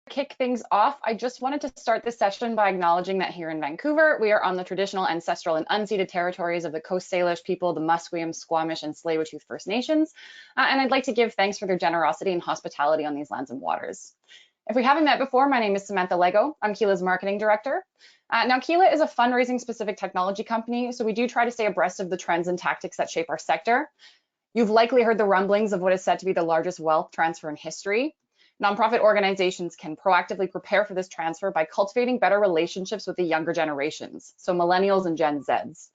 kick things off, I just wanted to start this session by acknowledging that here in Vancouver, we are on the traditional, ancestral, and unceded territories of the Coast Salish people, the Musqueam, Squamish, and Tsleil-Waututh First Nations. And I'd like to give thanks for their generosity and hospitality on these lands and waters. If we haven't met before, my name is Samantha Lego. I'm Keela's marketing director. Now, Keela is a fundraising-specific technology company, so we do try to stay abreast of the trends and tactics that shape our sector. You've likely heard the rumblings of what is said to be the largest wealth transfer in history. Nonprofit organizations can proactively prepare for this transfer by cultivating better relationships with the younger generations, so millennials and Gen Zs.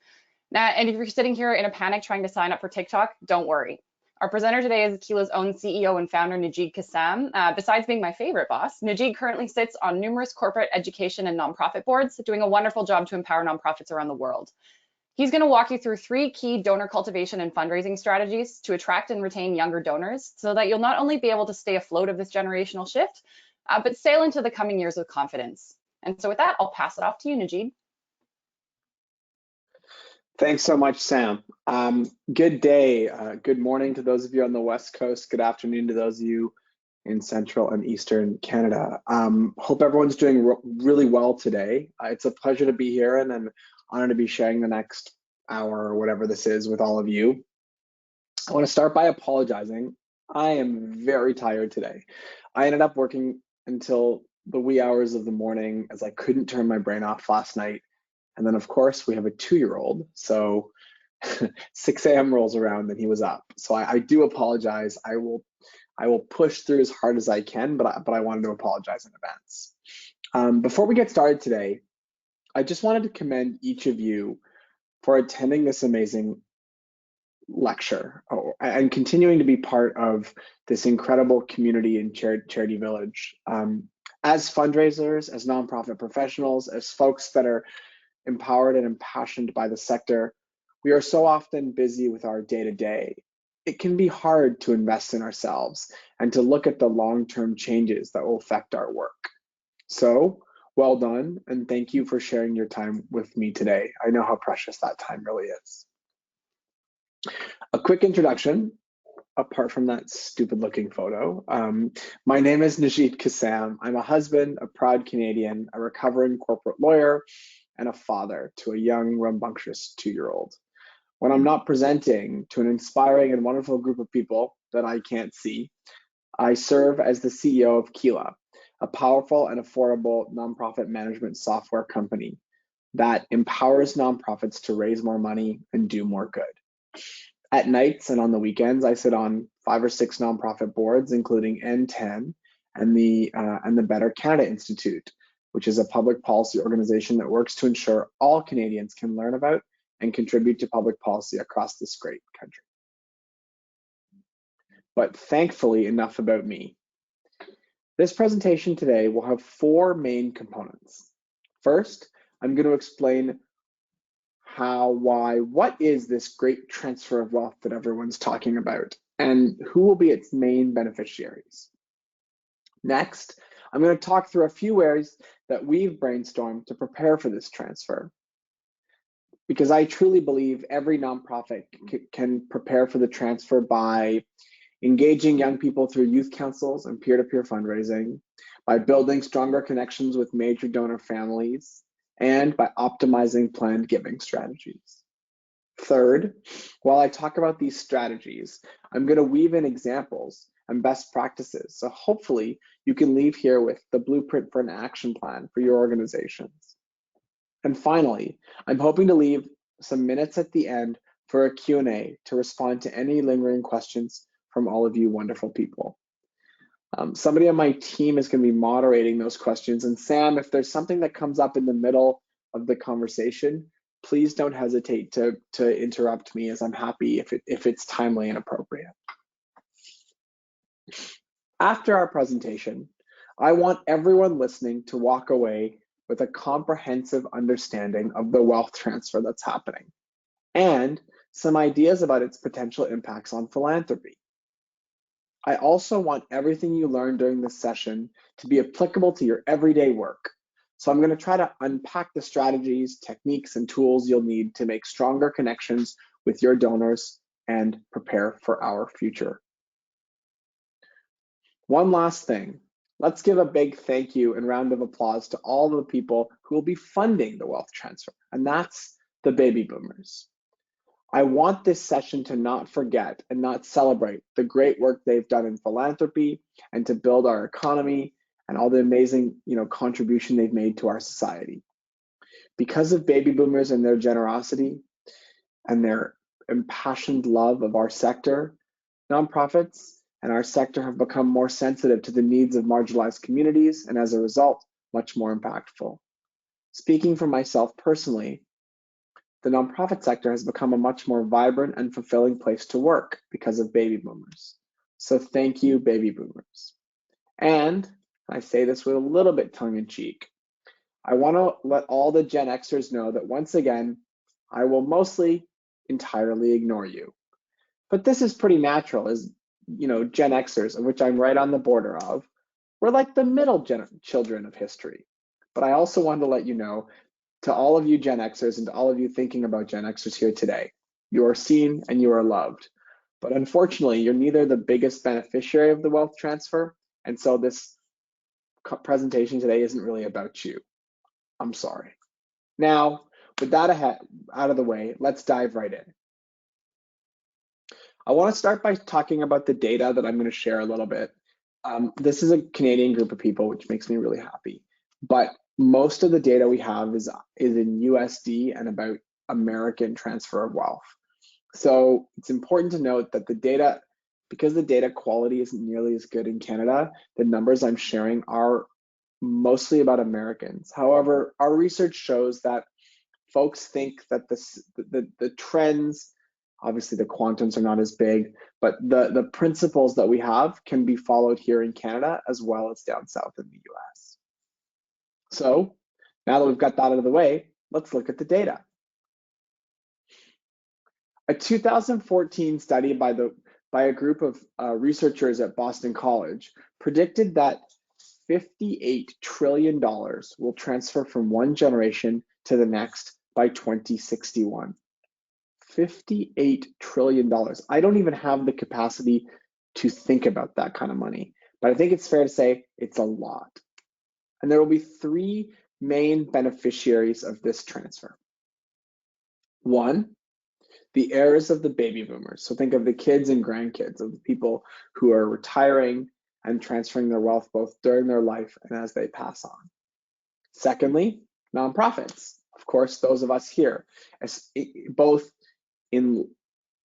Now, and if you're sitting here in a panic trying to sign up for TikTok, don't worry. Our presenter today is Keela's own CEO and founder, Najid Kassam. Besides being my favorite boss, Najid currently sits on numerous corporate education and nonprofit boards, doing a wonderful job to empower nonprofits around the world. He's going to walk you through 3 key donor cultivation and fundraising strategies to attract and retain younger donors so that you'll not only be able to stay afloat of this generational shift, but sail into the coming years with confidence. And so with that, I'll pass it off to you, Najid. Thanks so much, Sam. Good day, good morning to those of you on the West Coast. Good afternoon to those of you in Central and Eastern Canada. Hope everyone's doing really well today. It's a pleasure to be here, and I'm honored to be sharing the next hour or whatever this is with all of you. I want to start by apologizing. I am very tired today. I ended up working until the wee hours of the morning as I couldn't turn my brain off last night. And then of course we have a 2-year-old, so 6 a.m. rolls around and he was up. So I do apologize. I will push through as hard as I can, but I wanted to apologize in advance. Before we get started today, I just wanted to commend each of you for attending this amazing lecture and continuing to be part of this incredible community in Charity Village. As fundraisers, as nonprofit professionals, as folks that are empowered and impassioned by the sector, we are so often busy with our day-to-day. It can be hard to invest in ourselves and to look at the long-term changes that will affect our work. So, well done, and thank you for sharing your time with me today. I know how precious that time really is. A quick introduction, apart from that stupid looking photo. My name is Najid Kassam. I'm a husband, a proud Canadian, a recovering corporate lawyer, and a father to a young, rambunctious 2-year-old. When I'm not presenting to an inspiring and wonderful group of people that I can't see, I serve as the CEO of Keela, a powerful and affordable nonprofit management software company that empowers nonprofits to raise more money and do more good. At nights and on the weekends, I sit on 5 or 6 nonprofit boards, including N10 and the Better Canada Institute, which is a public policy organization that works to ensure all Canadians can learn about and contribute to public policy across this great country. But thankfully, enough about me. This presentation today will have 4 main components. First, I'm going to explain how, why, what is this great transfer of wealth that everyone's talking about, and who will be its main beneficiaries. Next, I'm going to talk through a few ways that we've brainstormed to prepare for this transfer, because I truly believe every nonprofit can prepare for the transfer by engaging young people through youth councils and peer-to-peer fundraising, by building stronger connections with major donor families, and by optimizing planned giving strategies. Third, while I talk about these strategies, I'm going to weave in examples and best practices, so hopefully you can leave here with the blueprint for an action plan for your organizations. And finally, I'm hoping to leave some minutes at the end for a Q&A to respond to any lingering questions from all of you wonderful people. Somebody on my team is going to be moderating those questions. And Sam, if there's something that comes up in the middle of the conversation, please don't hesitate to interrupt me, as I'm happy if it's timely and appropriate. After our presentation, I want everyone listening to walk away with a comprehensive understanding of the wealth transfer that's happening and some ideas about its potential impacts on philanthropy. I also want everything you learn during this session to be applicable to your everyday work. So I'm going to try to unpack the strategies, techniques, and tools you'll need to make stronger connections with your donors and prepare for our future. One last thing. Let's give a big thank you and round of applause to all the people who will be funding the wealth transfer, and that's the baby boomers. I want this session to not forget and not celebrate the great work they've done in philanthropy and to build our economy and all the amazing, contribution they've made to our society. Because of baby boomers and their generosity and their impassioned love of our sector, nonprofits and our sector have become more sensitive to the needs of marginalized communities and as a result, much more impactful. Speaking for myself personally, the nonprofit sector has become a much more vibrant and fulfilling place to work because of baby boomers. So thank you, baby boomers. And I say this with a little bit tongue in cheek. I want to let all the Gen Xers know that once again, I will mostly entirely ignore you. But this is pretty natural as, Gen Xers, of which I'm right on the border of, we're like the middle children of history. But I also want to let you know, to all of you Gen Xers and to all of you thinking about Gen Xers here today, you are seen and you are loved. But unfortunately, you're neither the biggest beneficiary of the wealth transfer, and so this presentation today isn't really about you. I'm sorry. Now, with that out of the way, let's dive right in. I want to start by talking about the data that I'm going to share a little bit. This is a Canadian group of people, which makes me really happy. But most of the data we have is in USD and about American transfer of wealth. So it's important to note that the data, because the data quality isn't nearly as good in Canada, the numbers I'm sharing are mostly about Americans. However, our research shows that folks think that the trends, obviously the quantums are not as big, but the principles that we have can be followed here in Canada as well as down south in the US. So now that we've got that out of the way, let's look at the data. A 2014 study by a group of researchers at Boston College predicted that $58 trillion will transfer from one generation to the next by 2061. $58 trillion. I don't even have the capacity to think about that kind of money, but I think it's fair to say it's a lot. And there will be three main beneficiaries of this transfer. One, the heirs of the baby boomers. So think of the kids and grandkids of the people who are retiring and transferring their wealth both during their life and as they pass on. Secondly, nonprofits. Of course, those of us here, both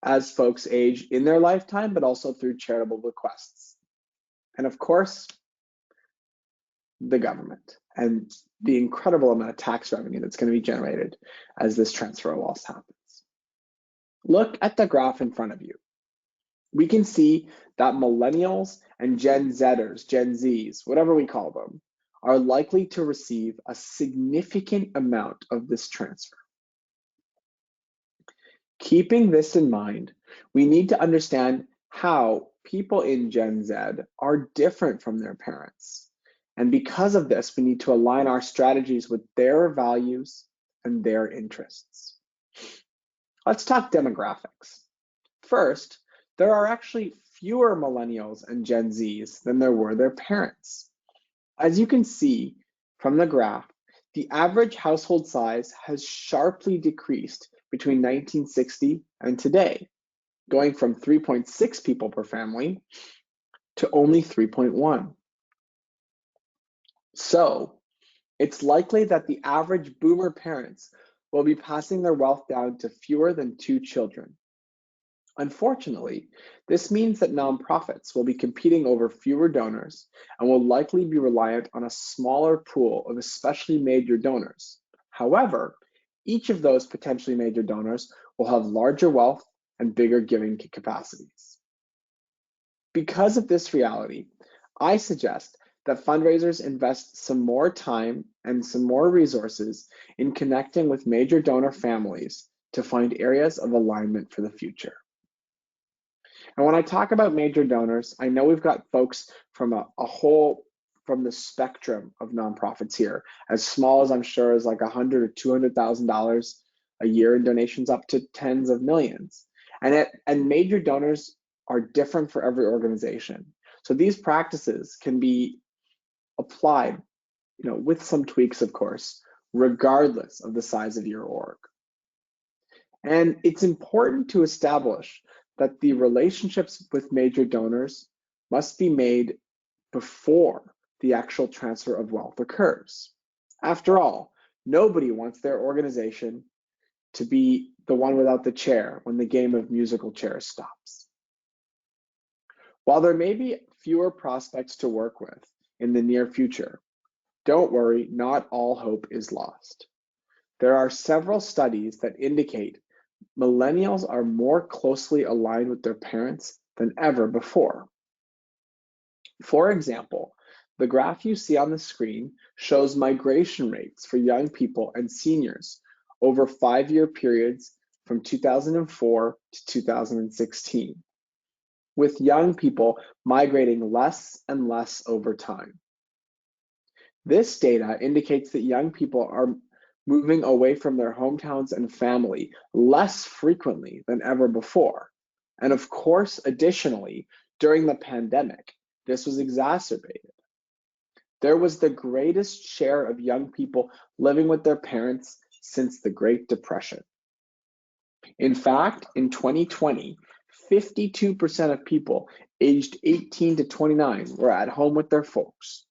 as folks age in their lifetime, but also through charitable bequests. And of course, the government and the incredible amount of tax revenue that's going to be generated as this transfer of wealth happens. Look at the graph in front of you. We can see that millennials and Gen Zers, Gen Zs, whatever we call them, are likely to receive a significant amount of this transfer. Keeping this in mind, we need to understand how people in Gen Z are different from their parents. And because of this, we need to align our strategies with their values and their interests. Let's talk demographics. First, there are actually fewer millennials and Gen Zs than there were their parents. As you can see from the graph, the average household size has sharply decreased between 1960 and today, going from 3.6 people per family to only 3.1. So it's likely that the average boomer parents will be passing their wealth down to fewer than 2 children. Unfortunately, this means that nonprofits will be competing over fewer donors and will likely be reliant on a smaller pool of especially major donors. However, each of those potentially major donors will have larger wealth and bigger giving capacities. Because of this reality, I suggest that fundraisers invest some more time and some more resources in connecting with major donor families to find areas of alignment for the future. And when I talk about major donors, I know we've got folks from from the spectrum of nonprofits here, as small as I'm sure as like $100,000 or $200,000 a year in donations up to tens of millions. And major donors are different for every organization. So these practices can be applied, with some tweaks, of course, regardless of the size of your org. And it's important to establish that the relationships with major donors must be made before the actual transfer of wealth occurs. After all, nobody wants their organization to be the one without the chair when the game of musical chairs stops. While there may be fewer prospects to work with in the near future, don't worry, not all hope is lost. There are several studies that indicate millennials are more closely aligned with their parents than ever before. For example, the graph you see on the screen shows migration rates for young people and seniors over 5-year periods from 2004 to 2016, with young people migrating less and less over time. This data indicates that young people are moving away from their hometowns and family less frequently than ever before. And of course, additionally, during the pandemic, this was exacerbated. There was the greatest share of young people living with their parents since the Great Depression. In fact, in 2020, 52% of people aged 18 to 29 were at home with their folks.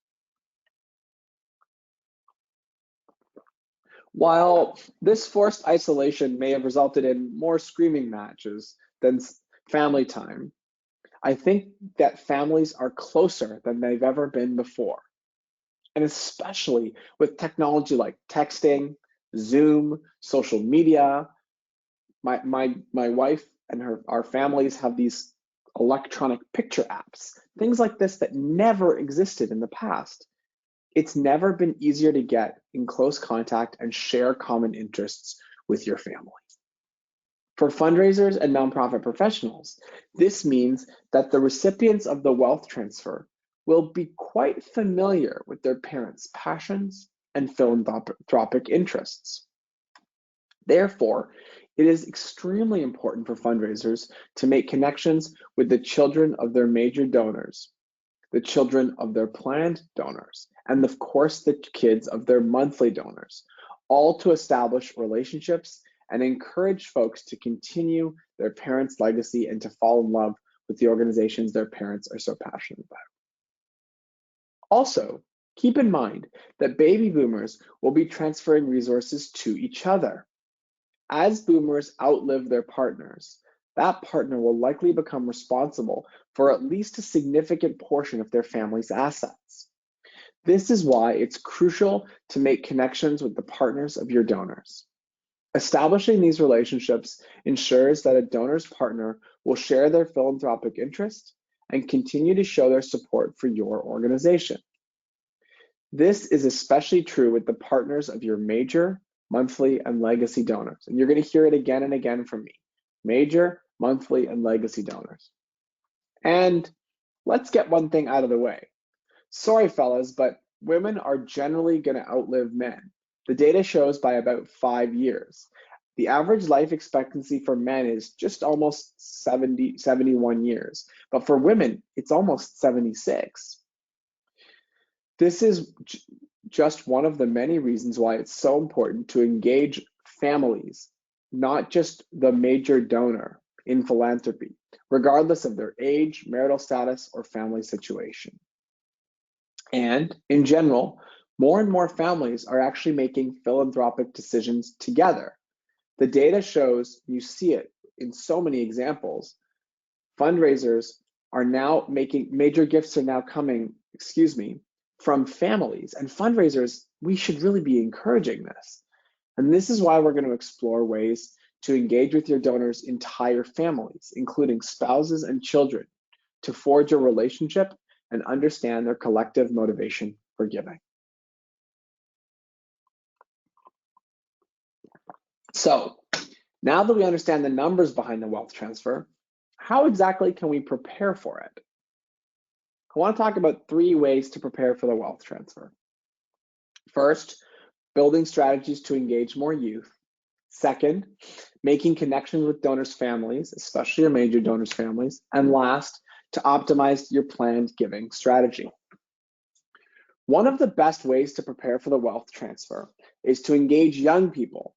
While this forced isolation may have resulted in more screaming matches than family time, I think that families are closer than they've ever been before. And especially with technology like texting, Zoom, social media. My wife and our families have these electronic picture apps, things like this that never existed in the past. It's never been easier to get in close contact and share common interests with your family. For fundraisers and nonprofit professionals, this means that the recipients of the wealth transfer will be quite familiar with their parents' passions and philanthropic interests. Therefore, it is extremely important for fundraisers to make connections with the children of their major donors, the children of their planned donors, and of course the kids of their monthly donors, all to establish relationships and encourage folks to continue their parents' legacy and to fall in love with the organizations their parents are so passionate about. Also, keep in mind that baby boomers will be transferring resources to each other. As boomers outlive their partners, that partner will likely become responsible for at least a significant portion of their family's assets. This is why it's crucial to make connections with the partners of your donors. Establishing these relationships ensures that a donor's partner will share their philanthropic interest and continue to show their support for your organization. This is especially true with the partners of your major, monthly, and legacy donors. And you're going to hear it again and again from me. Major, monthly, and legacy donors. And let's get one thing out of the way. Sorry, fellas, but women are generally going to outlive men. The data shows by about 5 years. The average life expectancy for men is just almost 71 years, but for women, it's almost 76. This is just one of the many reasons why it's so important to engage families, not just the major donor, in philanthropy, regardless of their age, marital status, or family situation. And in general, more and more families are actually making philanthropic decisions together. The data shows, you see it in so many examples, fundraisers are now making, major gifts are now coming, from families. And fundraisers, we should really be encouraging this. And this is why we're going to explore ways to engage with your donors' entire families, including spouses and children, to forge a relationship and understand their collective motivation for giving. So now that we understand the numbers behind the wealth transfer, how exactly can we prepare for it? I want to talk about 3 ways to prepare for the wealth transfer. First, building strategies to engage more youth. Second, making connections with donors' families, especially your major donors' families. And last, to optimize your planned giving strategy. One of the best ways to prepare for the wealth transfer is to engage young people.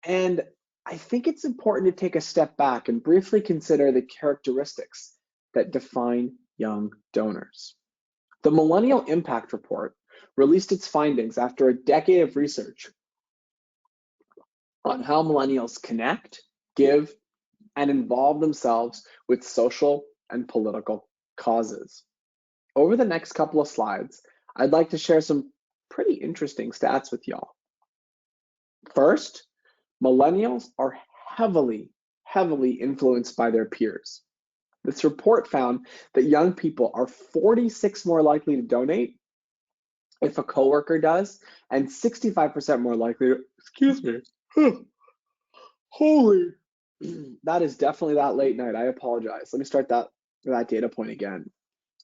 And I think it's important to take a step back and briefly consider the characteristics that define young donors. The Millennial Impact Report released its findings after a decade of research on how millennials connect, give, and involve themselves with social and political causes. Over the next couple of slides, I'd like to share some pretty interesting stats with y'all. First, millennials are heavily influenced by their peers. This report found that young people are 46 more likely to donate if a coworker does, and 65% more likely to, excuse me, holy, that is definitely that late night. I apologize. Let me start that data point again.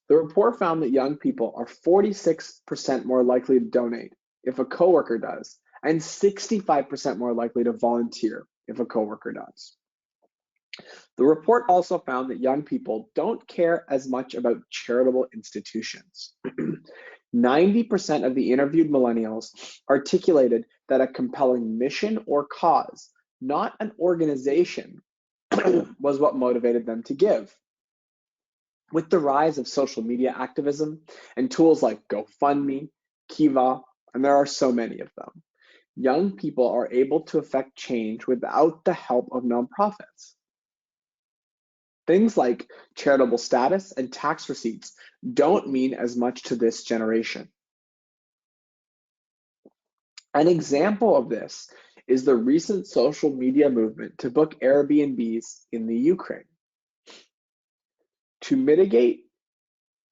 The report found that young people are 46% more likely to donate if a coworker does, and 65% more likely to volunteer if a coworker does. The report also found that young people don't care as much about charitable institutions. 90% of the interviewed millennials articulated that a compelling mission or cause, not an organization, was what motivated them to give. With the rise of social media activism and tools like GoFundMe, Kiva, and there are so many of them, young people are able to affect change without the help of nonprofits. Things like charitable status and tax receipts don't mean as much to this generation. An example of this is the recent social media movement to book Airbnbs in the Ukraine. To mitigate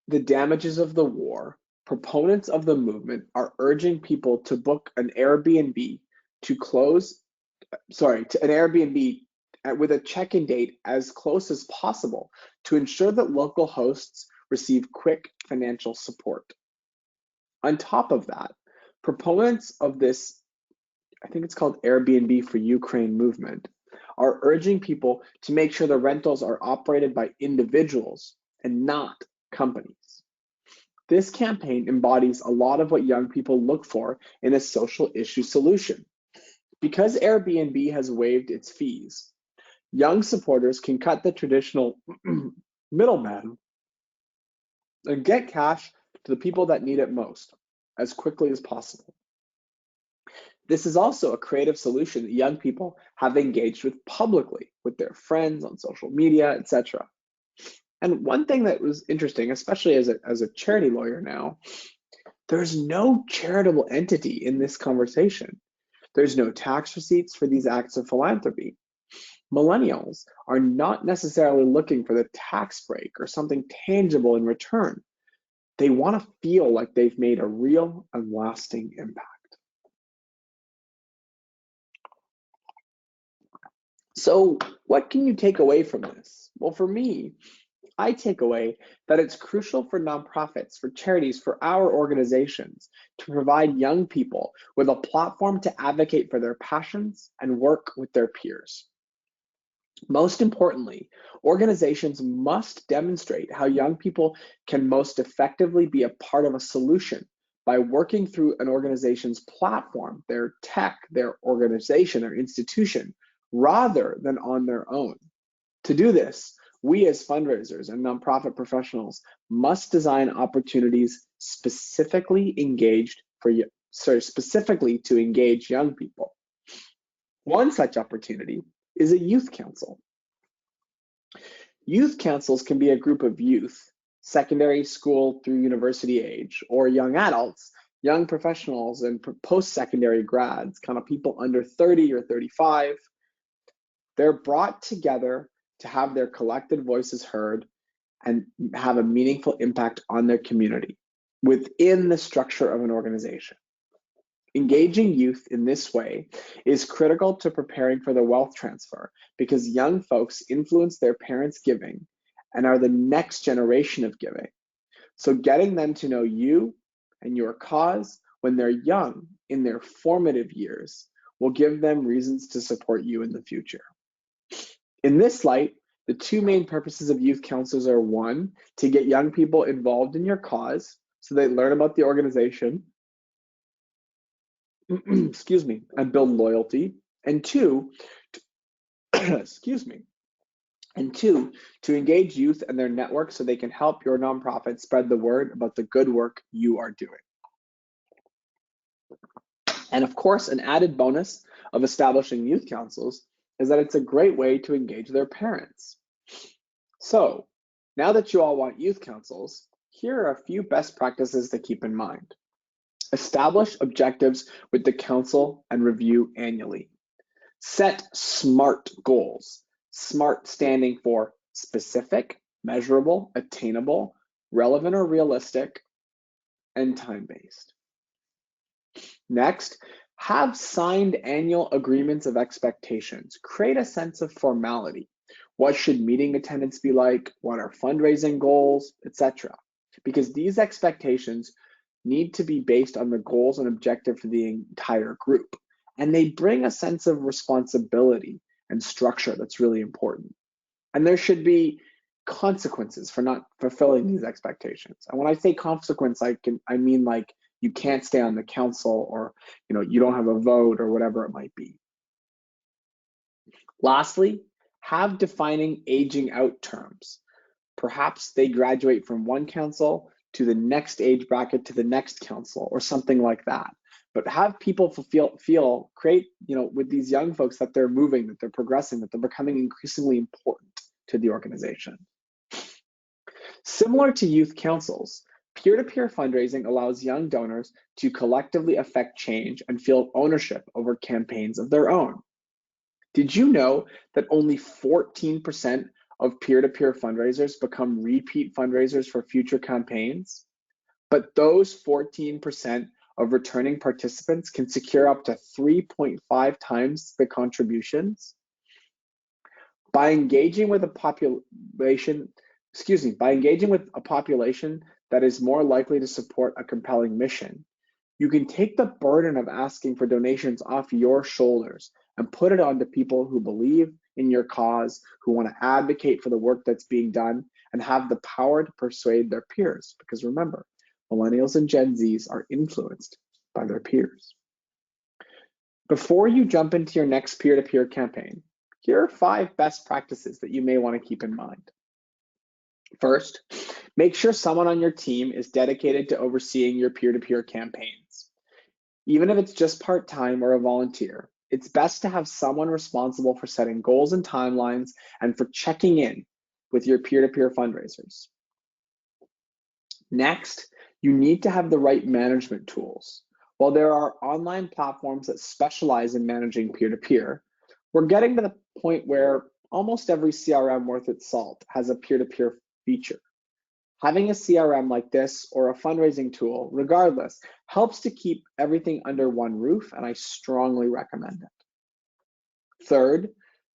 the damages of the war, proponents of the movement are urging people to book an Airbnb with a check-in date as close as possible to ensure that local hosts receive quick financial support. On top of that, proponents of this, I think it's called Airbnb for Ukraine movement, are urging people to make sure the rentals are operated by individuals and not companies. This campaign embodies a lot of what young people look for in a social issue solution. Because Airbnb has waived its fees, young supporters can cut the traditional middleman and get cash to the people that need it most as quickly as possible. This is also a creative solution that young people have engaged with publicly with their friends on social media, etc. And one thing that was interesting, especially as a charity lawyer now, there's no charitable entity in this conversation. There's no tax receipts for these acts of philanthropy. Millennials are not necessarily looking for the tax break or something tangible in return. They want to feel like they've made a real and lasting impact. So what can you take away from this? Well, for me, I take away that it's crucial for nonprofits, for charities, for our organizations to provide young people with a platform to advocate for their passions and work with their peers. Most importantly, organizations must demonstrate how young people can most effectively be a part of a solution by working through an organization's platform, their tech, their organization, their institution, rather than on their own. To do this, we as fundraisers and nonprofit professionals must design opportunities specifically to engage young people. One such opportunity is a youth council. Youth councils can be a group of youth, secondary school through university age, or young adults, young professionals, and post-secondary grads, kind of people under 30 or 35. They're brought together to have their collected voices heard and have a meaningful impact on their community within the structure of an organization. Engaging youth in this way is critical to preparing for the wealth transfer because young folks influence their parents' giving and are the next generation of giving. So getting them to know you and your cause when they're young in their formative years will give them reasons to support you in the future. In this light, the two main purposes of youth councils are: one, to get young people involved in your cause so they learn about the organization, excuse me, and build loyalty. And two, excuse me, and two, to engage youth and their network so they can help your nonprofit spread the word about the good work you are doing. And of course, an added bonus of establishing youth councils is that it's a great way to engage their parents. So now that you all want youth councils, here are a few best practices to keep in mind. Establish objectives with the council and review annually. Set SMART goals. SMART standing for specific, measurable, attainable, relevant or realistic, and time-based. Next, have signed annual agreements of expectations. Create a sense of formality. What should meeting attendance be like? What are fundraising goals, etc. Because these expectations need to be based on the goals and objective for the entire group. And they bring a sense of responsibility and structure that's really important. And there should be consequences for not fulfilling these expectations. And when I say consequence, I mean like you can't stay on the council, or you don't have a vote, or whatever it might be. Lastly, have defining aging out terms. Perhaps they graduate from one council to the next age bracket to the next council, or something like that. But have people create, with these young folks, that they're moving, that they're progressing, that they're becoming increasingly important to the organization. Similar to youth councils, peer-to-peer fundraising allows young donors to collectively affect change and feel ownership over campaigns of their own. Did you know that only 14% of peer-to-peer fundraisers become repeat fundraisers for future campaigns? But those 14% of returning participants can secure up to 3.5 times the contributions. By engaging with a population that is more likely to support a compelling mission, you can take the burden of asking for donations off your shoulders and put it onto people who believe in your cause, who want to advocate for the work that's being done, and have the power to persuade their peers. Because remember, millennials and Gen Zs are influenced by their peers. Before you jump into your next peer-to-peer campaign, here are 5 best practices that you may want to keep in mind. First, make sure someone on your team is dedicated to overseeing your peer-to-peer campaigns. Even if it's just part-time or a volunteer, it's best to have someone responsible for setting goals and timelines and for checking in with your peer-to-peer fundraisers. Next, you need to have the right management tools. While there are online platforms that specialize in managing peer-to-peer, we're getting to the point where almost every CRM worth its salt has a peer-to-peer feature. Having a CRM like this, or a fundraising tool, regardless, helps to keep everything under one roof, and I strongly recommend it. Third,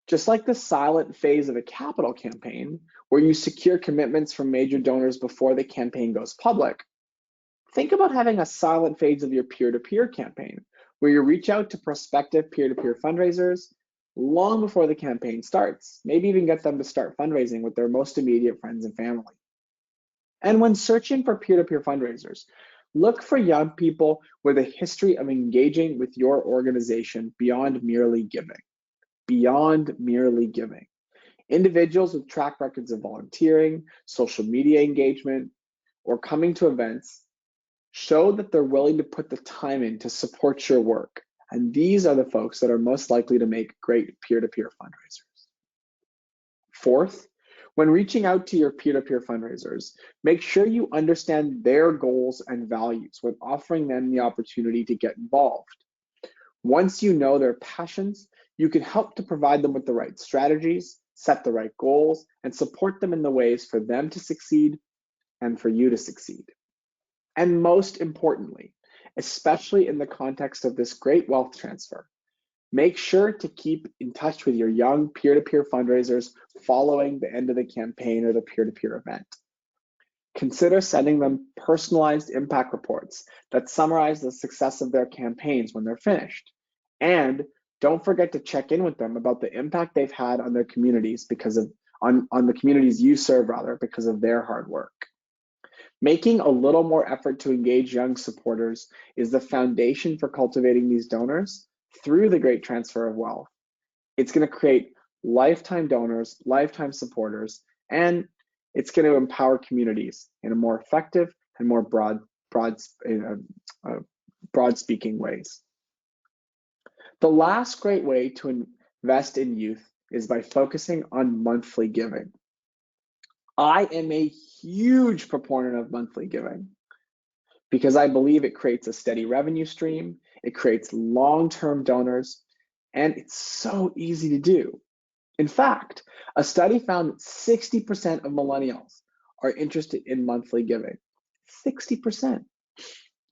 just like the silent phase of a capital campaign, where you secure commitments from major donors before the campaign goes public, think about having a silent phase of your peer-to-peer campaign, where you reach out to prospective peer-to-peer fundraisers long before the campaign starts, maybe even get them to start fundraising with their most immediate friends and family. And when searching for peer-to-peer fundraisers, look for young people with a history of engaging with your organization beyond merely giving. Beyond merely giving. Individuals with track records of volunteering, social media engagement, or coming to events show that they're willing to put the time in to support your work. And these are the folks that are most likely to make great peer-to-peer fundraisers. Fourth, when reaching out to your peer-to-peer fundraisers, make sure you understand their goals and values when offering them the opportunity to get involved. Once you know their passions, you can help to provide them with the right strategies, set the right goals, and support them in the ways for them to succeed and for you to succeed. And most importantly, especially in the context of this great wealth transfer, make sure to keep in touch with your young peer-to-peer fundraisers following the end of the campaign or the peer-to-peer event. Consider sending them personalized impact reports that summarize the success of their campaigns when they're finished. And don't forget to check in with them about the impact they've had on their communities on the communities you serve, because of their hard work. Making a little more effort to engage young supporters is the foundation for cultivating these donors through the great transfer of wealth. It's going to create lifetime donors, lifetime supporters, and it's going to empower communities in a more effective and more broad speaking ways. The last great way to invest in youth is by focusing on monthly giving. I am a huge proponent of monthly giving because I believe it creates a steady revenue stream, it creates long-term donors, and it's so easy to do. In fact, a study found that 60% of millennials are interested in monthly giving. 60%.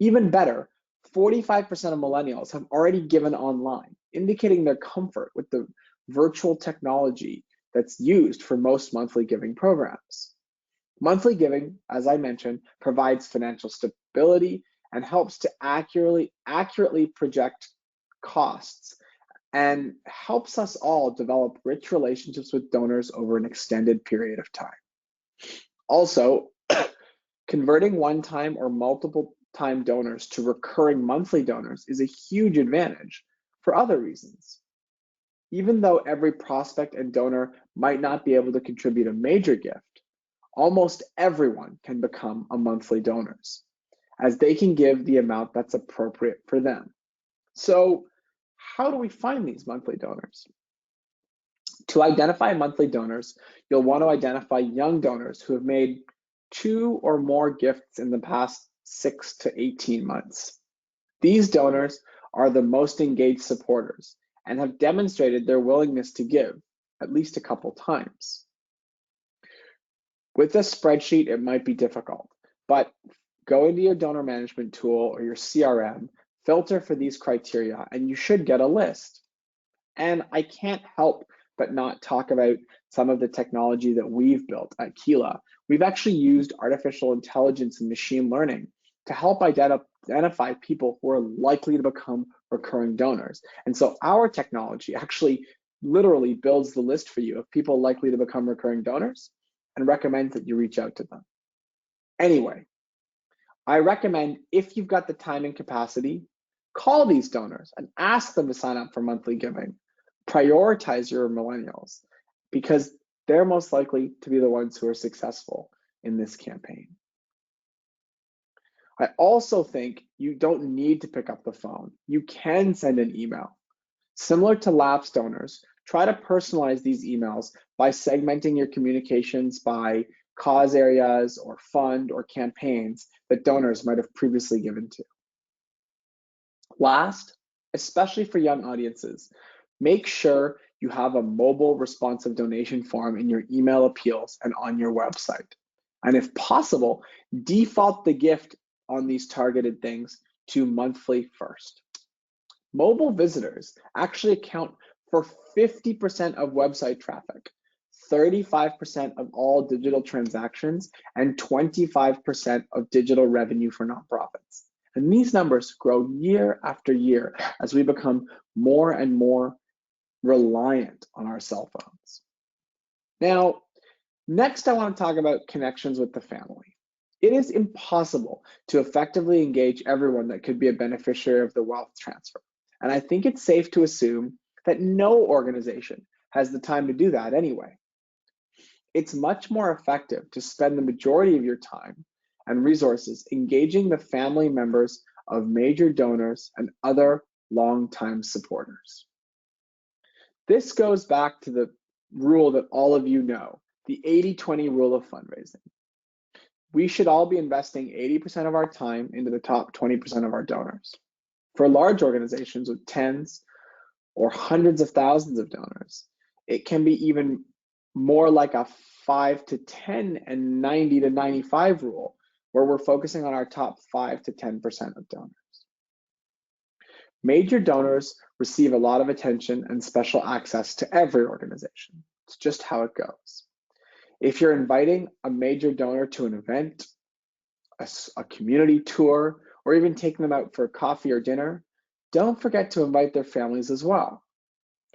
Even better, 45% of millennials have already given online, indicating their comfort with the virtual technology that's used for most monthly giving programs. Monthly giving, as I mentioned, provides financial stability and helps to accurately project costs and helps us all develop rich relationships with donors over an extended period of time. Also, converting one-time or multiple-time donors to recurring monthly donors is a huge advantage for other reasons. Even though every prospect and donor might not be able to contribute a major gift, almost everyone can become a monthly donors, as they can give the amount that's appropriate for them. So, how do we find these monthly donors? To identify monthly donors, you'll want to identify young donors who have made 2 or more gifts in the past 6 to 18 months. These donors are the most engaged supporters and have demonstrated their willingness to give at least a couple times. With a spreadsheet, it might be difficult, but go into your donor management tool or your CRM, filter for these criteria, and you should get a list. And I can't help but not talk about some of the technology that we've built at Keela. We've actually used artificial intelligence and machine learning to help identify people who are likely to become recurring donors. And so our technology actually literally builds the list for you of people likely to become recurring donors and recommends that you reach out to them. Anyway, I recommend, if you've got the time and capacity, call these donors and ask them to sign up for monthly giving. Prioritize your millennials because they're most likely to be the ones who are successful in this campaign. I also think you don't need to pick up the phone. You can send an email. Similar to lapsed donors, try to personalize these emails by segmenting your communications by cause areas or fund or campaigns that donors might have previously given to. Last, especially for young audiences, make sure you have a mobile responsive donation form in your email appeals and on your website. And if possible, default the gift on these targeted things to monthly first. Mobile visitors actually account for 50% of website traffic, 35% of all digital transactions, and 25% of digital revenue for nonprofits. And these numbers grow year after year as we become more and more reliant on our cell phones. Now, next I want to talk about connections with the family. It is impossible to effectively engage everyone that could be a beneficiary of the wealth transfer. And I think it's safe to assume that no organization has the time to do that anyway. It's much more effective to spend the majority of your time and resources engaging the family members of major donors and other longtime supporters. This goes back to the rule that all of you know, the 80-20 rule of fundraising. We should all be investing 80% of our time into the top 20% of our donors. For large organizations with tens or hundreds of thousands of donors, it can be even more like a 5 to 10 and 90 to 95 rule, where we're focusing on our top 5 to 10% of donors. Major donors receive a lot of attention and special access to every organization. It's just how it goes. If you're inviting a major donor to an event, a community tour, or even taking them out for coffee or dinner, don't forget to invite their families as well.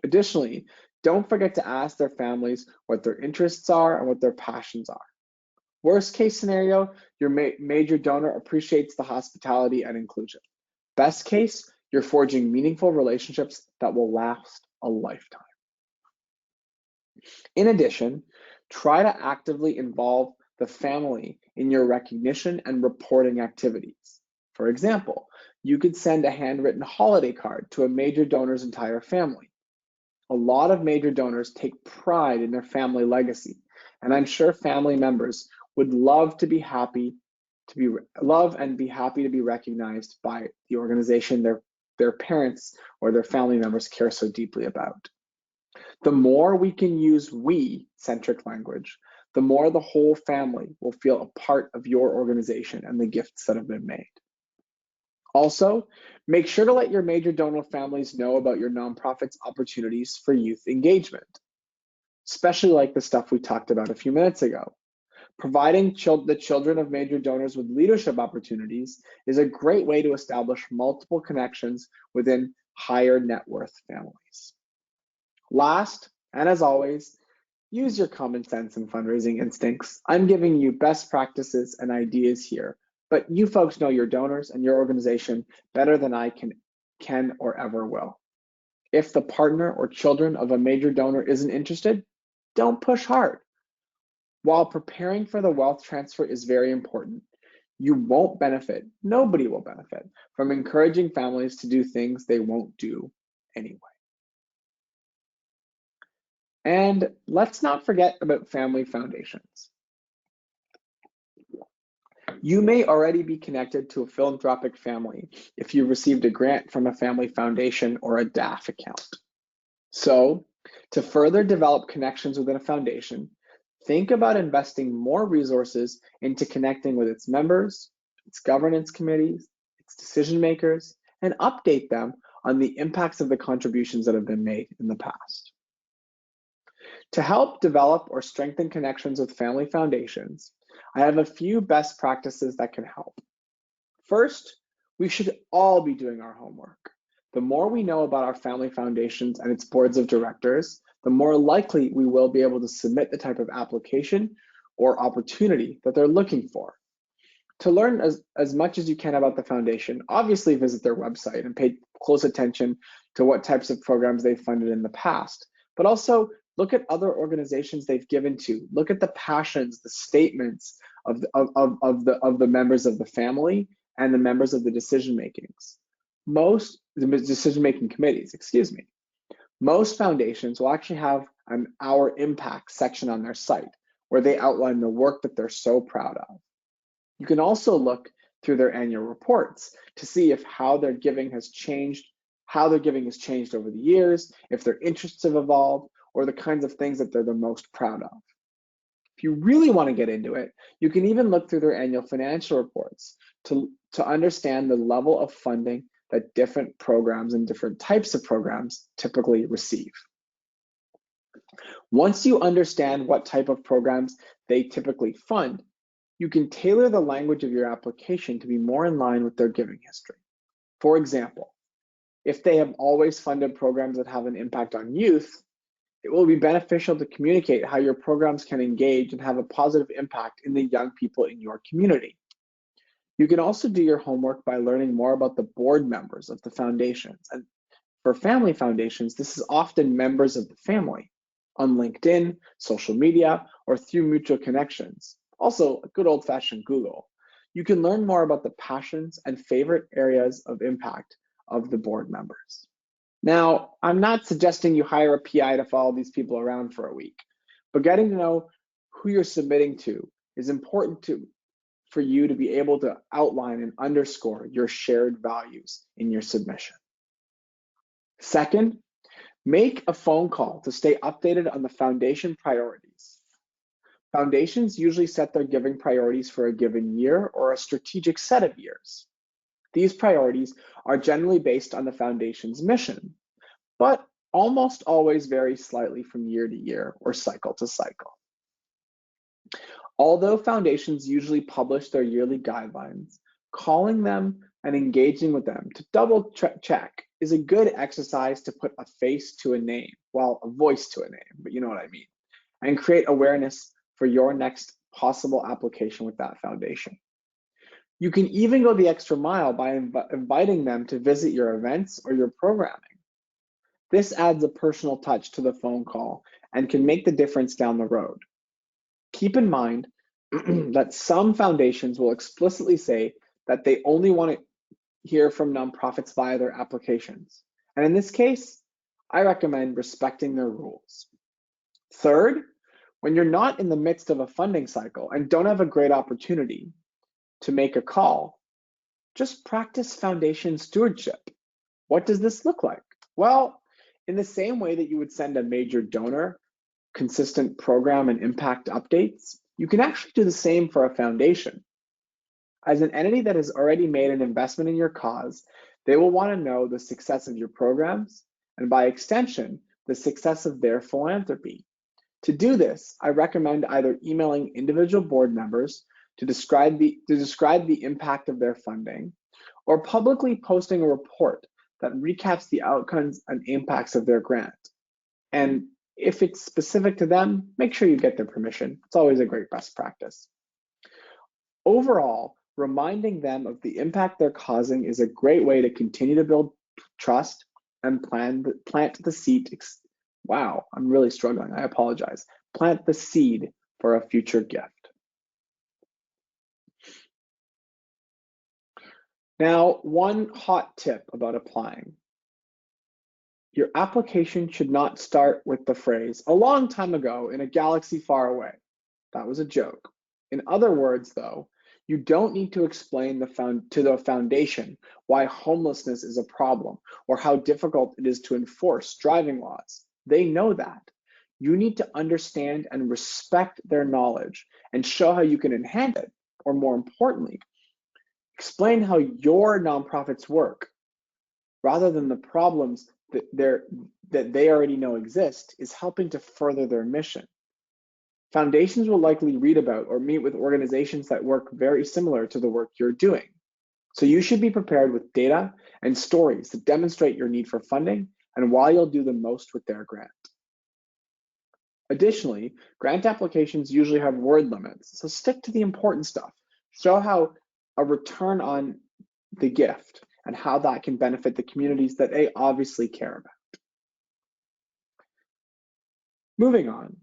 Additionally, don't forget to ask their families what their interests are and what their passions are. Worst case scenario, your major donor appreciates the hospitality and inclusion. Best case, you're forging meaningful relationships that will last a lifetime. In addition, try to actively involve the family in your recognition and reporting activities. For example, you could send a handwritten holiday card to a major donor's entire family. A lot of major donors take pride in their family legacy, and I'm sure family members would love and be happy to be recognized by the organization their parents or their family members care so deeply about. The more we can use we-centric language, the more the whole family will feel a part of your organization and the gifts that have been made. Also, make sure to let your major donor families know about your nonprofit's opportunities for youth engagement, especially like the stuff we talked about a few minutes ago. Providing the children of major donors with leadership opportunities is a great way to establish multiple connections within higher net worth families. Last, and as always, use your common sense and fundraising instincts. I'm giving you best practices and ideas here, but you folks know your donors and your organization better than I can or ever will. If the partner or children of a major donor isn't interested, don't push hard. While preparing for the wealth transfer is very important, you won't benefit, nobody will benefit from encouraging families to do things they won't do anyway. And let's not forget about family foundations. You may already be connected to a philanthropic family if you received a grant from a family foundation or a DAF account. So, to further develop connections within a foundation, think about investing more resources into connecting with its members, its governance committees, its decision makers, and update them on the impacts of the contributions that have been made in the past. To help develop or strengthen connections with family foundations, I have a few best practices that can help. First, we should all be doing our homework. The more we know about our family foundations and its boards of directors, the more likely we will be able to submit the type of application or opportunity that they're looking for. To learn as much as you can about the foundation, obviously visit their website and pay close attention to what types of programs they've funded in the past, but also look at other organizations they've given to. Look at the passions, the statements of the members of the family and the members of the decision-making committees, excuse me. Most foundations will actually have an Our Impact section on their site where they outline the work that they're so proud of. You can also look through their annual reports to see how their giving has changed over the years, if their interests have evolved, or the kinds of things that they're the most proud of. If you really want to get into it, you can even look through their annual financial reports to understand the level of funding that different programs and different types of programs typically receive. Once you understand what type of programs they typically fund, you can tailor the language of your application to be more in line with their giving history. For example, if they have always funded programs that have an impact on youth, it will be beneficial to communicate how your programs can engage and have a positive impact in the young people in your community. You can also do your homework by learning more about the board members of the foundations. And for family foundations, this is often members of the family on LinkedIn, social media, or through mutual connections. Also, a good old-fashioned Google. You can learn more about the passions and favorite areas of impact of the board members. Now, I'm not suggesting you hire a PI to follow these people around for a week, but getting to know who you're submitting to is important for you to be able to outline and underscore your shared values in your submission. Second, make a phone call to stay updated on the foundation priorities. Foundations usually set their giving priorities for a given year or a strategic set of years. These priorities are generally based on the foundation's mission, but almost always vary slightly from year to year or cycle to cycle. Although foundations usually publish their yearly guidelines, calling them and engaging with them to double check is a good exercise to put a face to a name, well, a voice to a name, but you know what I mean, and create awareness for your next possible application with that foundation. You can even go the extra mile by inviting them to visit your events or your programming. This adds a personal touch to the phone call and can make the difference down the road. Keep in mind that some foundations will explicitly say that they only want to hear from nonprofits via their applications. And in this case, I recommend respecting their rules. Third, when you're not in the midst of a funding cycle and don't have a great opportunity to make a call, just practice foundation stewardship. What does this look like? Well, in the same way that you would send a major donor consistent program and impact updates, you can actually do the same for a foundation. As an entity that has already made an investment in your cause, they will want to know the success of your programs and, by extension, the success of their philanthropy. To do this, I recommend either emailing individual board members to describe the impact of their funding, or publicly posting a report that recaps the outcomes and impacts of their grant. And if it's specific to them, make sure you get their permission. It's always a great best practice. Overall, reminding them of the impact they're causing is a great way to continue to build trust and plant the seed. Wow, I'm really struggling. I apologize. Plant the seed for a future gift. Now, one hot tip about applying. Your application should not start with the phrase, "a long time ago in a galaxy far away." That was a joke. In other words, though, you don't need to explain to the foundation why homelessness is a problem or how difficult it is to enforce driving laws. They know that. You need to understand and respect their knowledge and show how you can enhance it, or more importantly, explain how your nonprofits work, rather than the problems that they already know exist, is helping to further their mission. Foundations will likely read about or meet with organizations that work very similar to the work you're doing. So you should be prepared with data and stories that demonstrate your need for funding and why you'll do the most with their grant. Additionally, grant applications usually have word limits, so stick to the important stuff. Show how a return on the gift and how that can benefit the communities that they obviously care about. Moving on,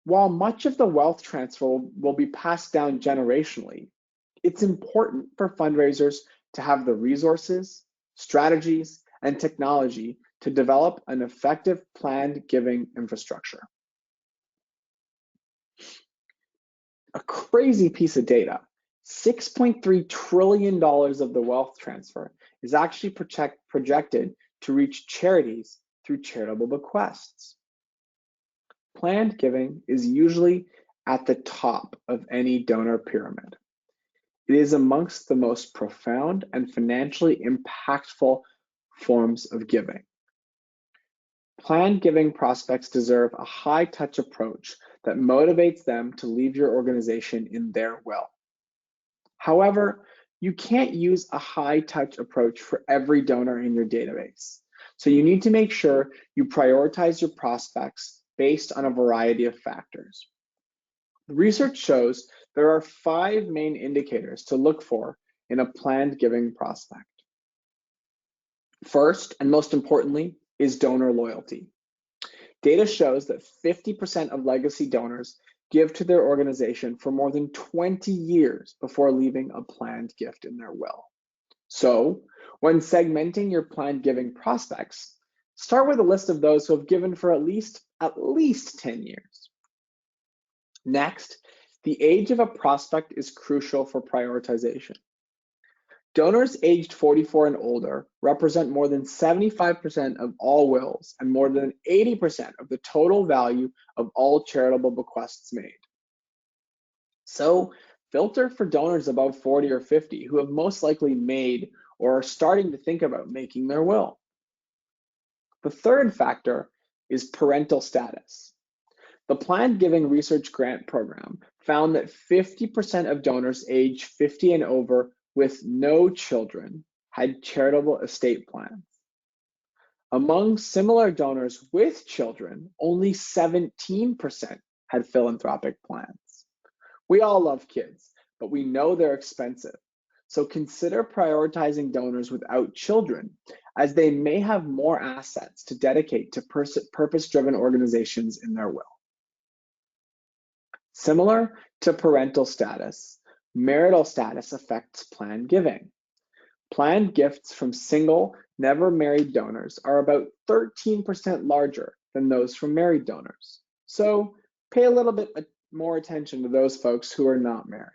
while much of the wealth transfer will be passed down generationally, it's important for fundraisers to have the resources, strategies, and technology to develop an effective planned giving infrastructure. A crazy piece of data, $6.3 trillion of the wealth transfer is actually projected to reach charities through charitable bequests. Planned giving is usually at the top of any donor pyramid. It is amongst the most profound and financially impactful forms of giving. Planned giving prospects deserve a high-touch approach that motivates them to leave your organization in their will. However, you can't use a high-touch approach for every donor in your database. So you need to make sure you prioritize your prospects based on a variety of factors. The research shows there are 5 main indicators to look for in a planned giving prospect. First, and most importantly, is donor loyalty. Data shows that 50% of legacy donors give to their organization for more than 20 years before leaving a planned gift in their will. So, when segmenting your planned giving prospects, start with a list of those who have given for at least 10 years. Next, the age of a prospect is crucial for prioritization. Donors aged 44 and older represent more than 75% of all wills and more than 80% of the total value of all charitable bequests made. So, filter for donors above 40 or 50 who have most likely made or are starting to think about making their will. The third factor is parental status. The Planned Giving Research Grant Program found that 50% of donors aged 50 and over with no children had charitable estate plans. Among similar donors with children, only 17% had philanthropic plans. We all love kids, but we know they're expensive. So consider prioritizing donors without children, as they may have more assets to dedicate to purpose-driven organizations in their will. Similar to parental status, marital status affects planned giving. Planned gifts from single, never married donors are about 13% larger than those from married donors. So pay a little bit more attention to those folks who are not married.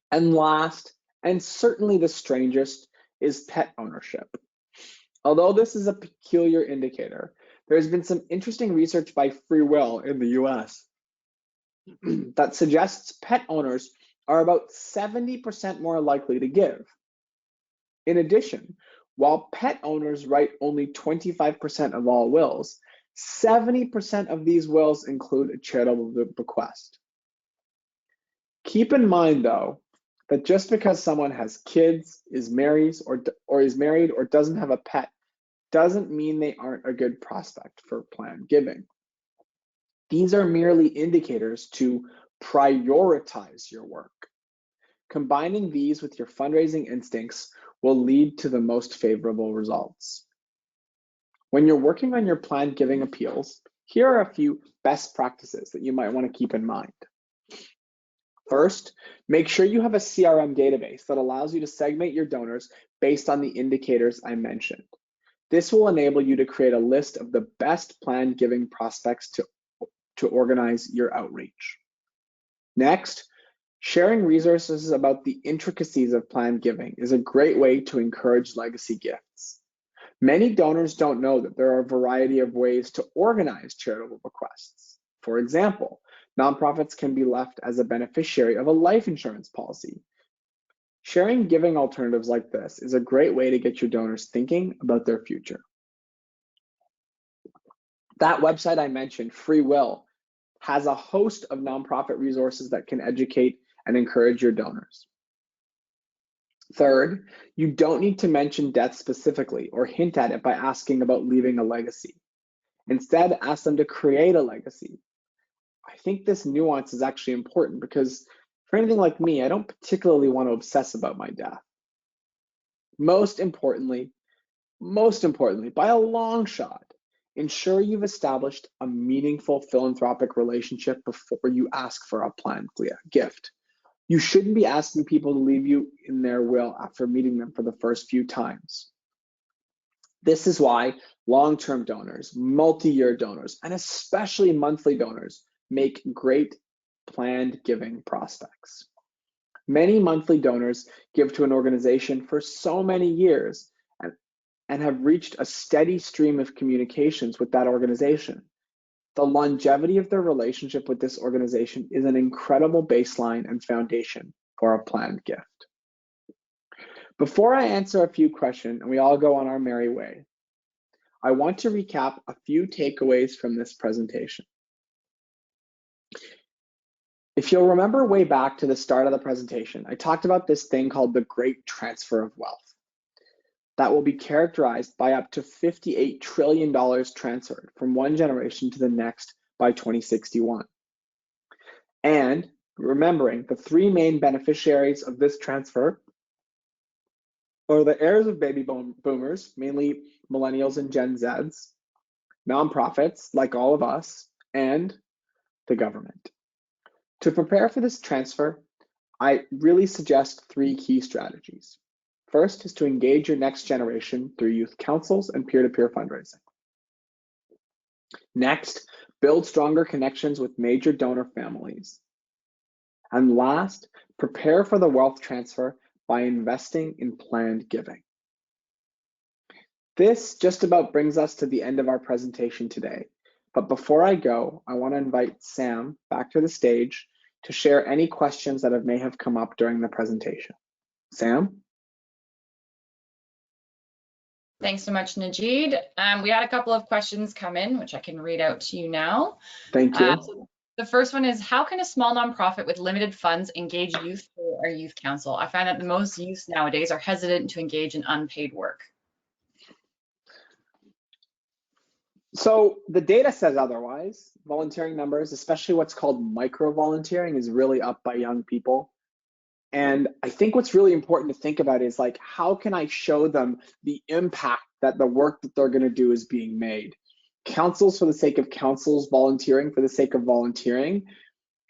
And last, and certainly the strangest, is pet ownership. Although this is a peculiar indicator, there's been some interesting research by FreeWill in the US that suggests pet owners are about 70% more likely to give. In addition, while pet owners write only 25% of all wills, 70% of these wills include a charitable bequest. Keep in mind, though, that just because someone has kids, is married, or doesn't have a pet, doesn't mean they aren't a good prospect for planned giving. These are merely indicators to prioritize your work. Combining these with your fundraising instincts will lead to the most favorable results. When you're working on your planned giving appeals, here are a few best practices that you might want to keep in mind. First, make sure you have a CRM database that allows you to segment your donors based on the indicators I mentioned. This will enable you to create a list of the best planned giving prospects to organize your outreach. Next, sharing resources about the intricacies of planned giving is a great way to encourage legacy gifts. Many donors don't know that there are a variety of ways to organize charitable bequests. For example, nonprofits can be left as a beneficiary of a life insurance policy. Sharing giving alternatives like this is a great way to get your donors thinking about their future. That website I mentioned, FreeWill, has a host of nonprofit resources that can educate and encourage your donors. Third, you don't need to mention death specifically or hint at it by asking about leaving a legacy. Instead, ask them to create a legacy. I think this nuance is actually important because for anything like me, I don't particularly want to obsess about my death. Most importantly, by a long shot, ensure you've established a meaningful philanthropic relationship before you ask for a planned gift. You shouldn't be asking people to leave you in their will after meeting them for the first few times. This is why long-term donors, multi-year donors, and especially monthly donors make great planned giving prospects. Many monthly donors give to an organization for so many years and have reached a steady stream of communications with that organization. The longevity of their relationship with this organization is an incredible baseline and foundation for a planned gift. Before I answer a few questions and we all go on our merry way, I want to recap a few takeaways from this presentation. If you'll remember way back to the start of the presentation, I talked about this thing called the Great Transfer of Wealth that will be characterized by up to $58 trillion transferred from one generation to the next by 2061. And remembering the three main beneficiaries of this transfer are the heirs of baby boomers, mainly millennials and Gen Zs, nonprofits like all of us, and the government. To prepare for this transfer, I really suggest three key strategies. First is to engage your next generation through youth councils and peer-to-peer fundraising. Next, build stronger connections with major donor families. And last, prepare for the wealth transfer by investing in planned giving. This just about brings us to the end of our presentation today. But before I go, I want to invite Sam back to the stage to share any questions that may have come up during the presentation. Sam? Thanks so much, Najeed. We had a couple of questions come in, which I can read out to you now. Thank you. So the first one is, how can a small nonprofit with limited funds engage youth through our youth council? I find that most youth nowadays are hesitant to engage in unpaid work. So the data says otherwise. Volunteering numbers, especially what's called micro volunteering, is really up by young people. And I think what's really important to think about is like, how can I show them the impact that the work that they're going to do is being made? Councils for the sake of councils, volunteering for the sake of volunteering,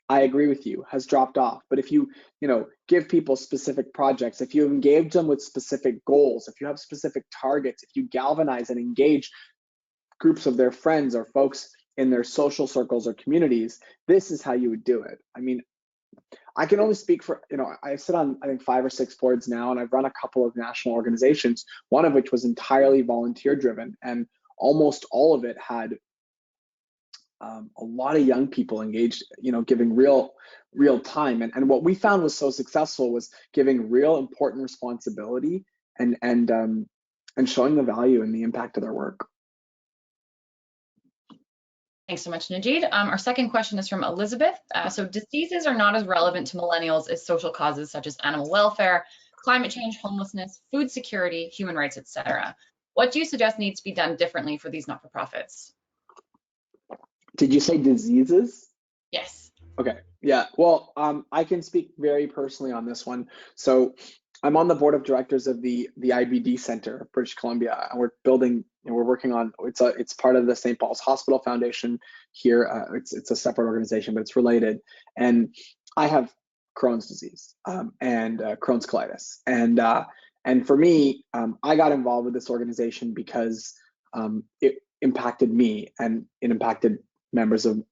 I agree with you, has dropped off. But if you give people specific projects, if you engage them with specific goals, if you have specific targets, if you galvanize and engage groups of their friends or folks in their social circles or communities, this is how you would do it. I mean, I can only speak for, I sit on, I think, 5 or 6 boards now, and I've run a couple of national organizations, one of which was entirely volunteer driven, and almost all of it had a lot of young people engaged, giving real time. And what we found was so successful was giving real important responsibility and showing the value and the impact of their work. Thanks so much, Najid. Our second question is from Elizabeth. So diseases are not as relevant to millennials as social causes such as animal welfare, climate change, homelessness, food security, human rights, etc. What do you suggest needs to be done differently for these not-for-profits? Did you say diseases? Yes. Okay, yeah, well, I can speak very personally on this one. So I'm on the board of directors of the IBD Center of British Columbia, and we're building, we're working on, it's part of the St. Paul's Hospital Foundation here. It's a separate organization, but it's related. And I have Crohn's disease and Crohn's colitis. And for me, I got involved with this organization because it impacted me, and it impacted members of,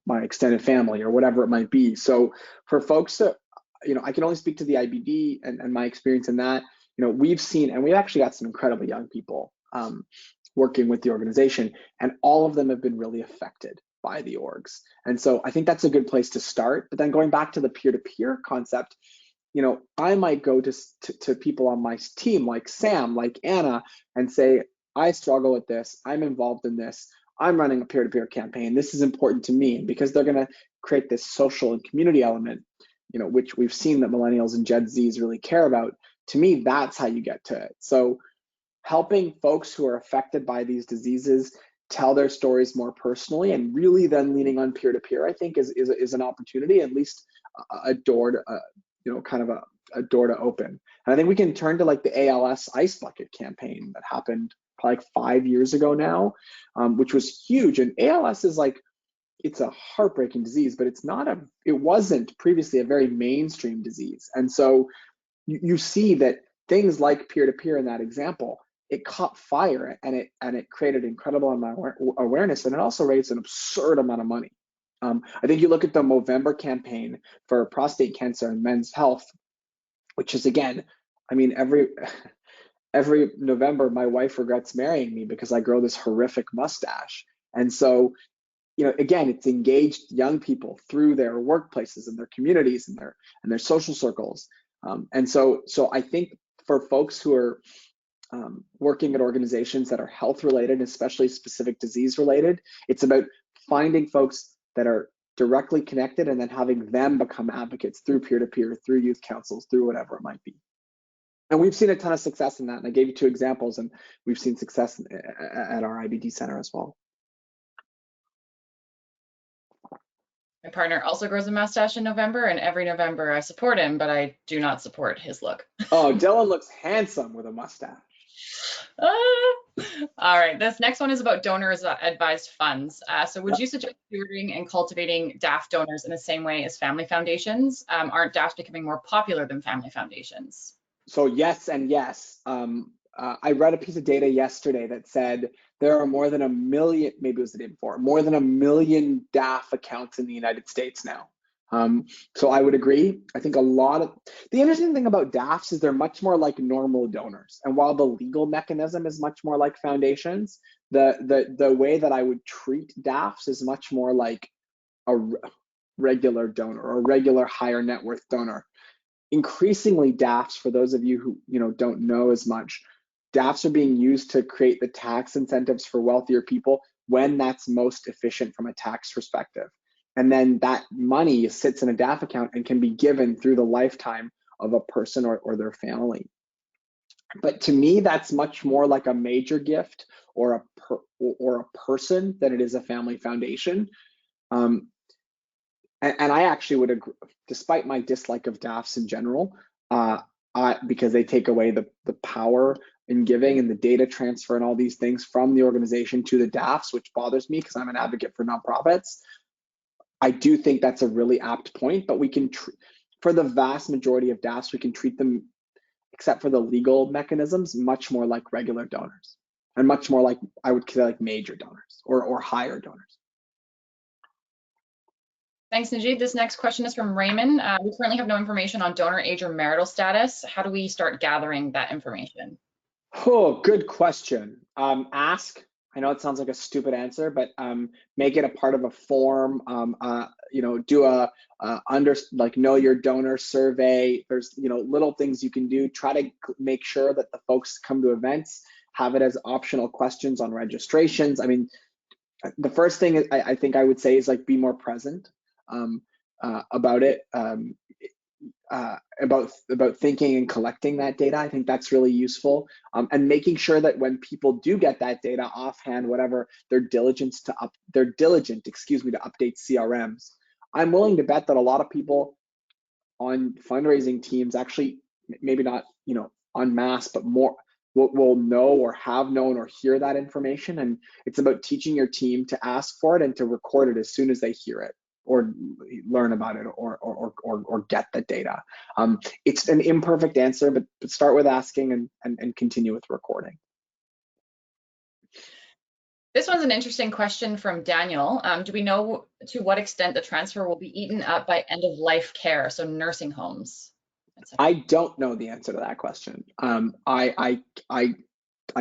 my extended family or whatever it might be. So for folks that, I can only speak to the IBD and my experience in that, we've seen, and we've actually got some incredibly young people working with the organization, and all of them have been really affected by the orgs. And so I think that's a good place to start. But then going back to the peer-to-peer concept, I might go to people on my team, like Sam, like Anna, and say, I struggle with this, I'm involved in this, I'm running a peer-to-peer campaign, this is important to me. And because they're going to create this social and community element, which we've seen that millennials and Gen Zs really care about, to me, that's how you get to it. So helping folks who are affected by these diseases tell their stories more personally, and really then leaning on peer-to-peer, I think is an opportunity, at least a door to, kind of a door to open. And I think we can turn to like the ALS Ice Bucket campaign that happened probably like 5 years ago now, which was huge. And ALS is like, it's a heartbreaking disease, but it wasn't previously a very mainstream disease. And so you see that things like peer-to-peer in that example, it caught fire, and it created incredible amount of awareness, and it also raised an absurd amount of money. I think you look at the Movember campaign for prostate cancer and men's health, which is, again, I mean, every November, my wife regrets marrying me because I grow this horrific mustache. And so, again, it's engaged young people through their workplaces and their communities and their social circles. And so I think for folks who are working at organizations that are health related, especially specific disease related, it's about finding folks that are directly connected and then having them become advocates through peer-to-peer, through youth councils, through whatever it might be. And we've seen a ton of success in that. And I gave you 2 examples, and we've seen success at our IBD Center as well. My partner also grows a mustache in November, and every November I support him, but I do not support his look. Oh, Dylan looks handsome with a mustache. All right, this next one is about donors advised funds. So would you suggest stewarding and cultivating DAF donors in the same way as family foundations? Aren't DAFs becoming more popular than family foundations? So yes and yes. I read a piece of data yesterday that said there are more than 1 million, maybe it was the day before, more than 1 million DAF accounts in the United States now. So I would agree. I think the interesting thing about DAFs is they're much more like normal donors. And while the legal mechanism is much more like foundations, the way that I would treat DAFs is much more like a regular donor or a regular higher net worth donor. Increasingly, DAFs, for those of you who don't know as much, DAFs are being used to create the tax incentives for wealthier people when that's most efficient from a tax perspective. And then that money sits in a DAF account and can be given through the lifetime of a person or their family. But to me, that's much more like a major gift or or a person than it is a family foundation. And I actually would agree, despite my dislike of DAFs in general, because they take away the power in giving and the data transfer and all these things from the organization to the DAFs, which bothers me because I'm an advocate for nonprofits. I do think that's a really apt point, but we can, for the vast majority of DAFs, we can treat them, except for the legal mechanisms, much more like regular donors and much more like, I would say, like major donors or higher donors. Thanks, Najid. This next question is from Raymond. We currently have no information on donor age or marital status. How do we start gathering that information? Oh, good question. Ask. I know it sounds like a stupid answer, but make it a part of a form. Do a know your donor survey. There's little things you can do. Try to make sure that the folks come to events have it as optional questions on registrations. I mean, the first thing I think I would say is be more present about it. About thinking and collecting that data. I think that's really useful, and making sure that when people do get that data offhand, whatever, they're diligent to update CRMs. I'm willing to bet that a lot of people on fundraising teams actually, maybe not en masse, but more will know or have known or hear that information, and it's about teaching your team to ask for it and to record it as soon as they hear it or learn about it or get the data. It's an imperfect answer, but start with asking and continue with recording. This one's an interesting question from Daniel. Do we know to what extent the transfer will be eaten up by end-of-life care, so nursing homes? I don't know the answer to that question. I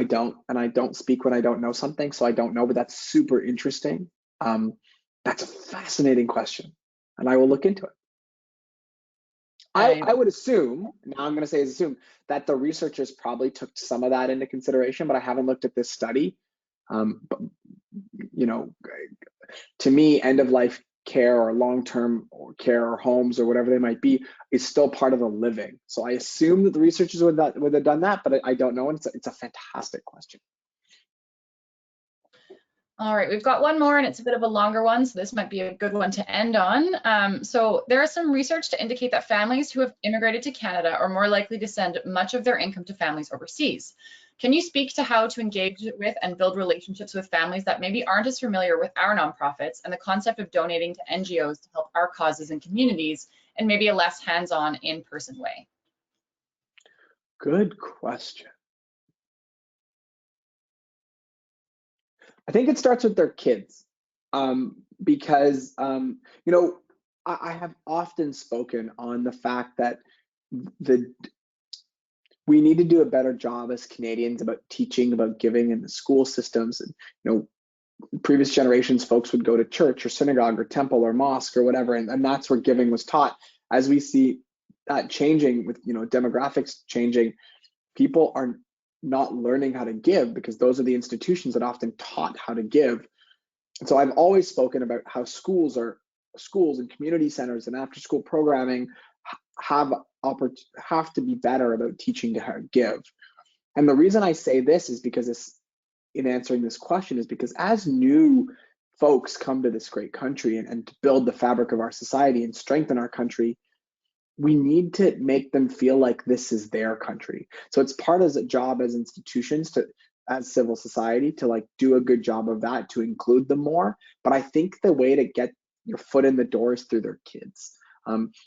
don't, and I don't speak when I don't know something, so I don't know, but that's super interesting. That's a fascinating question, and I will look into it. I would assume, now I'm going to say assume, that the researchers probably took some of that into consideration, but I haven't looked at this study. But, to me, end-of-life care or long-term care or homes or whatever they might be is still part of the living. So I assume that the researchers would have done that, but I don't know, and it's a fantastic question. All right, we've got one more and it's a bit of a longer one, so this might be a good one to end on. So there is some research to indicate that families who have immigrated to Canada are more likely to send much of their income to families overseas. Can you speak to how to engage with and build relationships with families that maybe aren't as familiar with our nonprofits and the concept of donating to NGOs to help our causes and communities in maybe a less hands-on, in-person way? Good question. I think it starts with their kids, because I have often spoken on the fact that we need to do a better job as Canadians about teaching about giving in the school systems. And previous generations, folks would go to church or synagogue or temple or mosque or whatever, and that's where giving was taught. As we see that changing with demographics changing, people are not learning how to give because those are the institutions that often taught how to give. And so I've always spoken about how schools and community centers and after school programming have to be better about teaching how to give. And the reason I say this is because in answering this question is because as new folks come to this great country and to build the fabric of our society and strengthen our country, we need to make them feel like this is their country. So it's part of a job as institutions as civil society to do a good job of that, to include them more. But I think the way to get your foot in the door is through their kids.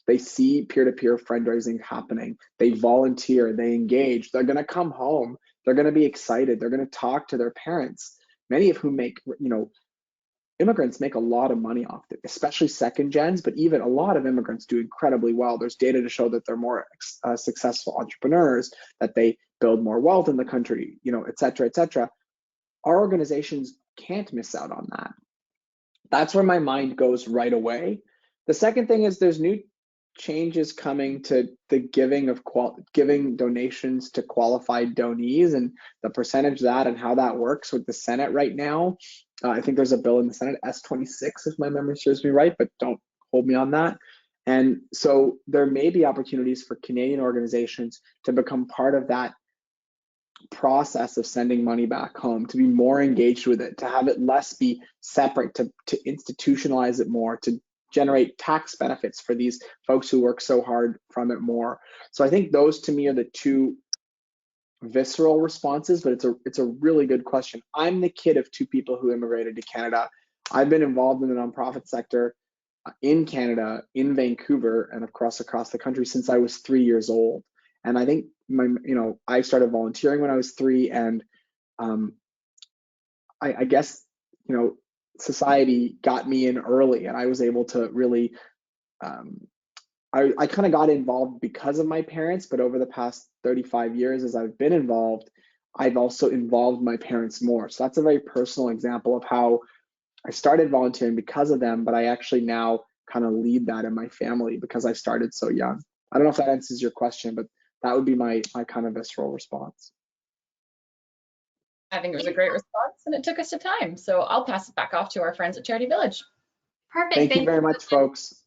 They see peer-to-peer fundraising happening. They volunteer, they engage. They're going to come home. They're going to be excited. They're going to talk to their parents, many of whom immigrants make a lot of money off it, especially second gens, but even a lot of immigrants do incredibly well. There's data to show that they're more successful entrepreneurs, that they build more wealth in the country, et cetera, et cetera. Our organizations can't miss out on that. That's where my mind goes right away. The second thing is there's new changes coming to the giving donations to qualified donees and the percentage of that and how that works with the Senate right now. I think there's a bill in the Senate, S26, if my memory serves me right, but don't hold me on that. And so there may be opportunities for Canadian organizations to become part of that process of sending money back home, to be more engaged with it, to have it less be separate, to institutionalize it more, to generate tax benefits for these folks who work so hard from it more. So I think those to me are the two visceral responses, but it's a really good question. I'm the kid of two people who immigrated to Canada. I've been involved in the nonprofit sector in Canada, in Vancouver, and across the country since I was 3 years old. And I think I started volunteering when I was 3, and I guess society got me in early, and I was able to really I kind of got involved because of my parents, but over the past 35 years as I've been involved, I've also involved my parents more. So that's a very personal example of how I started volunteering because of them, but I actually now kind of lead that in my family because I started so young. I don't know if that answers your question, but that would be my kind of visceral response. I think it was a great response, and it took us to time. So I'll pass it back off to our friends at Charity Village. Perfect. Thank you very much, folks.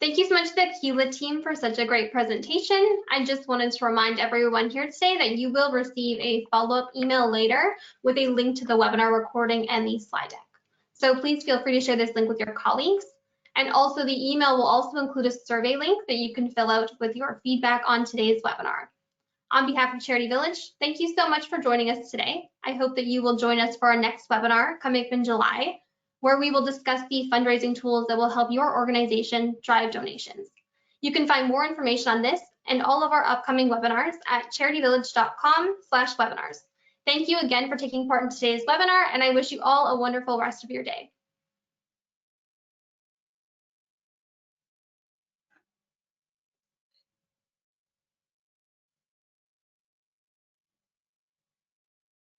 Thank you so much to the Aquila team for such a great presentation. I just wanted to remind everyone here today that you will receive a follow-up email later with a link to the webinar recording and the slide deck. So please feel free to share this link with your colleagues. And also the email will also include a survey link that you can fill out with your feedback on today's webinar. On behalf of Charity Village, thank you so much for joining us today. I hope that you will join us for our next webinar coming up in July, where we will discuss the fundraising tools that will help your organization drive donations. You can find more information on this and all of our upcoming webinars at charityvillage.com/webinars. Thank you again for taking part in today's webinar, and I wish you all a wonderful rest of your day.